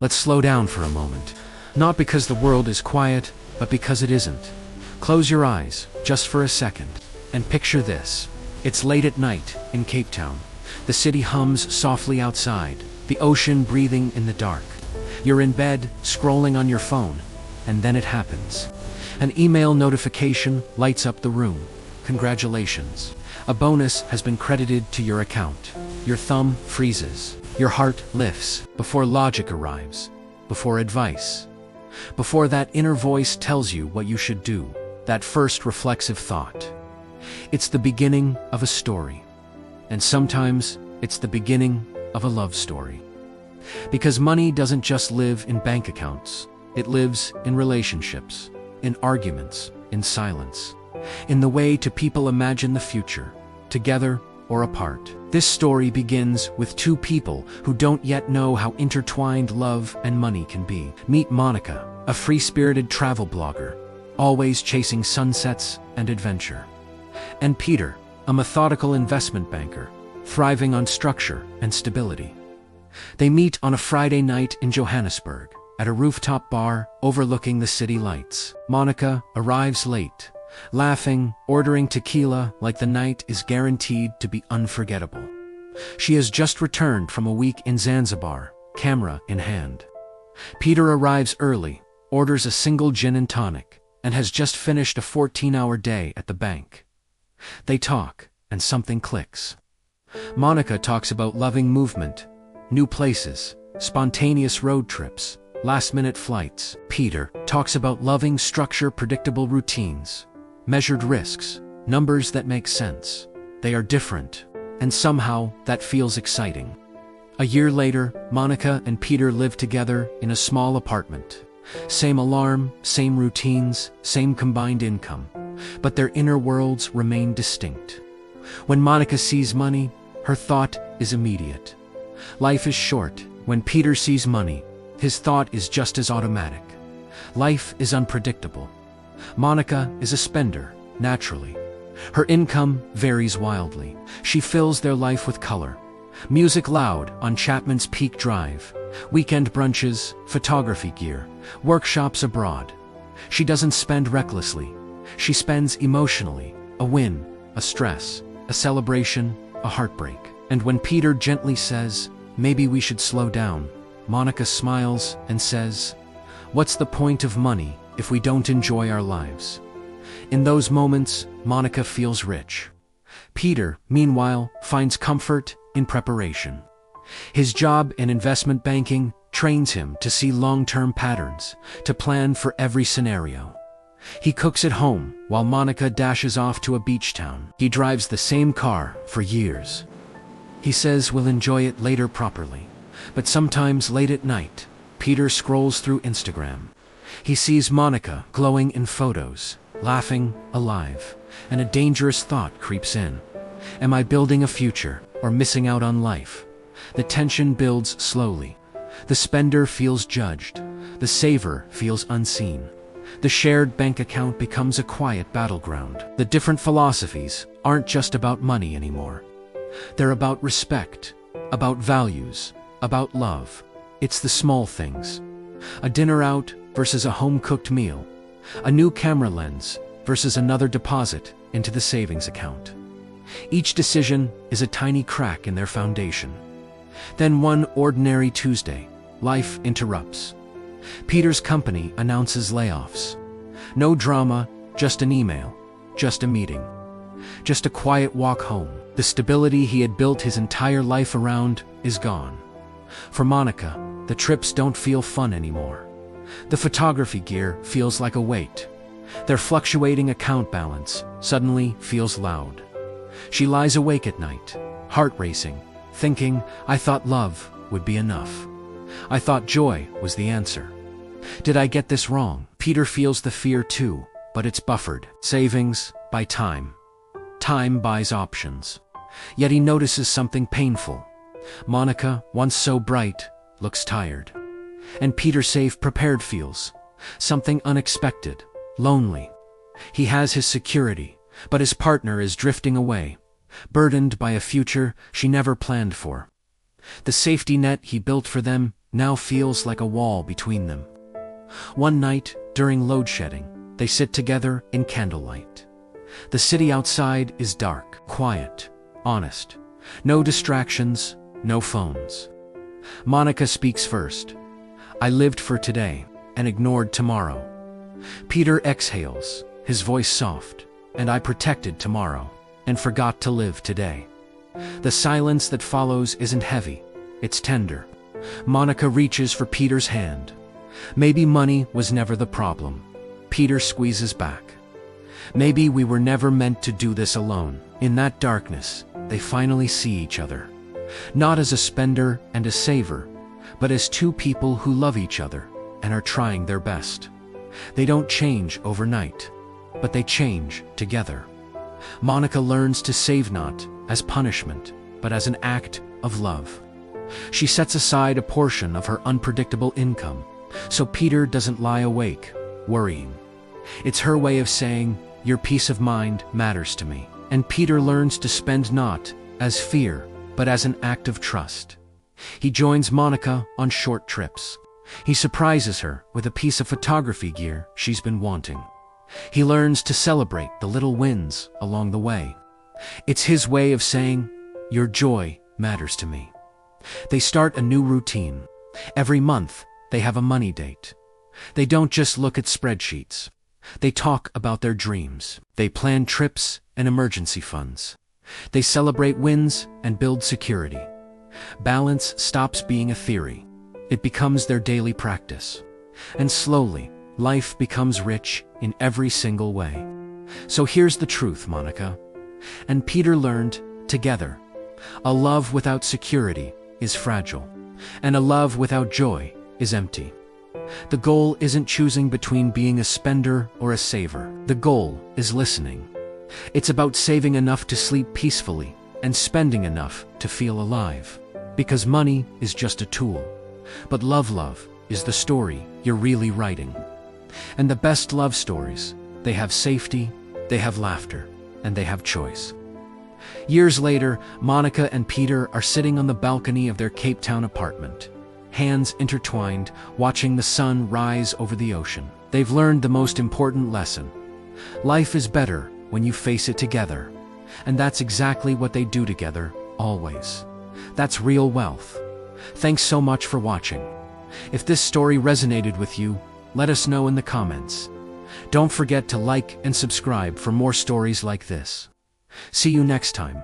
Let's slow down for a moment. Not because the world is quiet, but because it isn't. Close your eyes, just for a second, and picture this. It's late at night, in Cape Town. The city hums softly outside, the ocean breathing in the dark. You're in bed, scrolling on your phone, and then it happens. An email notification lights up the room. Congratulations. A bonus has been credited to your account. Your thumb freezes. Your heart lifts before logic arrives, before advice, before that inner voice tells you what you should do, that first reflexive thought. It's the beginning of a story. And sometimes it's the beginning of a love story. Because money doesn't just live in bank accounts. It lives in relationships, in arguments, in silence, in the way two people imagine the future, together or apart. This story begins with two people who don't yet know how intertwined love and money can be. Meet Monica, a free-spirited travel blogger, always chasing sunsets and adventure. And Peter, a methodical investment banker, thriving on structure and stability. They meet on a Friday night in Johannesburg, at a rooftop bar overlooking the city lights. Monica arrives late, laughing, ordering tequila like the night is guaranteed to be unforgettable. She has just returned from a week in Zanzibar, camera in hand. Peter arrives early, orders a single gin and tonic, and has just finished a 14-hour day at the bank. They talk, and something clicks. Monica talks about loving movement, new places, spontaneous road trips, last-minute flights. Peter talks about loving structure, predictable routines, measured risks, numbers that make sense. They are different, and somehow that feels exciting. A year later, Monica and Peter live together in a small apartment. Same alarm, same routines, same combined income, but their inner worlds remain distinct. When Monica sees money, her thought is immediate. Life is short. When Peter sees money, his thought is just as automatic. Life is unpredictable. Monica is a spender, naturally. Her income varies wildly. She fills their life with color. Music loud on Chapman's Peak Drive, weekend brunches, photography gear, workshops abroad. She doesn't spend recklessly. She spends emotionally. A win, a stress, a celebration, a heartbreak. And when Peter gently says, "Maybe we should slow down," Monica smiles and says, "What's the point of money if we don't enjoy our lives?" In those moments, Monica feels rich. Peter, meanwhile, finds comfort in preparation. His job in investment banking trains him to see long-term patterns, to plan for every scenario. He cooks at home while Monica dashes off to a beach town. He drives the same car for years. He says we'll enjoy it later properly. But sometimes late at night, Peter scrolls through Instagram. He sees Monica glowing in photos, laughing, alive, and a dangerous thought creeps in. Am I building a future or missing out on life? The tension builds slowly. The spender feels judged. The saver feels unseen. The shared bank account becomes a quiet battleground. The different philosophies aren't just about money anymore. They're about respect, about values, about love. It's the small things. A dinner out versus a home-cooked meal. A new camera lens versus another deposit into the savings account. Each decision is a tiny crack in their foundation. Then one ordinary Tuesday, life interrupts. Peter's company announces layoffs. No drama, just an email, just a meeting, just a quiet walk home. The stability he had built his entire life around is gone. For Monica, the trips don't feel fun anymore. The photography gear feels like a weight. Their fluctuating account balance suddenly feels loud. She lies awake at night, heart racing, thinking, I thought love would be enough. I thought joy was the answer. Did I get this wrong? Peter feels the fear too, but it's buffered. Savings buy time. Time buys options. Yet he notices something painful. Monica, once so bright, looks tired. And Peter, safe, prepared, feels something unexpected, lonely. He has his security, but his partner is drifting away, burdened by a future she never planned for. The safety net he built for them now feels like a wall between them. One night, during load shedding, they sit together in candlelight. The city outside is dark, quiet, honest. No distractions, no phones. Monica speaks first. "I lived for today and ignored tomorrow." Peter exhales, his voice soft. "And I protected tomorrow and forgot to live today." The silence that follows isn't heavy, it's tender. Monica reaches for Peter's hand. "Maybe money was never the problem." Peter squeezes back. "Maybe we were never meant to do this alone." In that darkness, they finally see each other. Not as a spender and a saver, but as two people who love each other and are trying their best. They don't change overnight, but they change together. Monica learns to save not as punishment, but as an act of love. She sets aside a portion of her unpredictable income, so Peter doesn't lie awake, worrying. It's her way of saying, "Your peace of mind matters to me." And Peter learns to spend not as fear, but as an act of trust. He joins Monica on short trips. He surprises her with a piece of photography gear she's been wanting. He learns to celebrate the little wins along the way. It's his way of saying, "Your joy matters to me." They start a new routine. Every month, they have a money date. They don't just look at spreadsheets. They talk about their dreams. They plan trips and emergency funds. They celebrate wins and build security. Balance stops being a theory. It becomes their daily practice. And slowly, life becomes rich in every single way. So here's the truth, Monica and Peter learned together. A love without security is fragile, and a love without joy is empty. The goal isn't choosing between being a spender or a saver. The goal is listening. It's about saving enough to sleep peacefully and spending enough to feel alive. Because money is just a tool, but love is the story you're really writing. And the best love stories, they have safety, they have laughter, and they have choice. Years later, Monica and Peter are sitting on the balcony of their Cape Town apartment, hands intertwined, watching the sun rise over the ocean. They've learned the most important lesson. Life is better when you face it together. And that's exactly what they do together, always. That's real wealth. Thanks so much for watching. If this story resonated with you, let us know in the comments. Don't forget to like and subscribe for more stories like this. See you next time.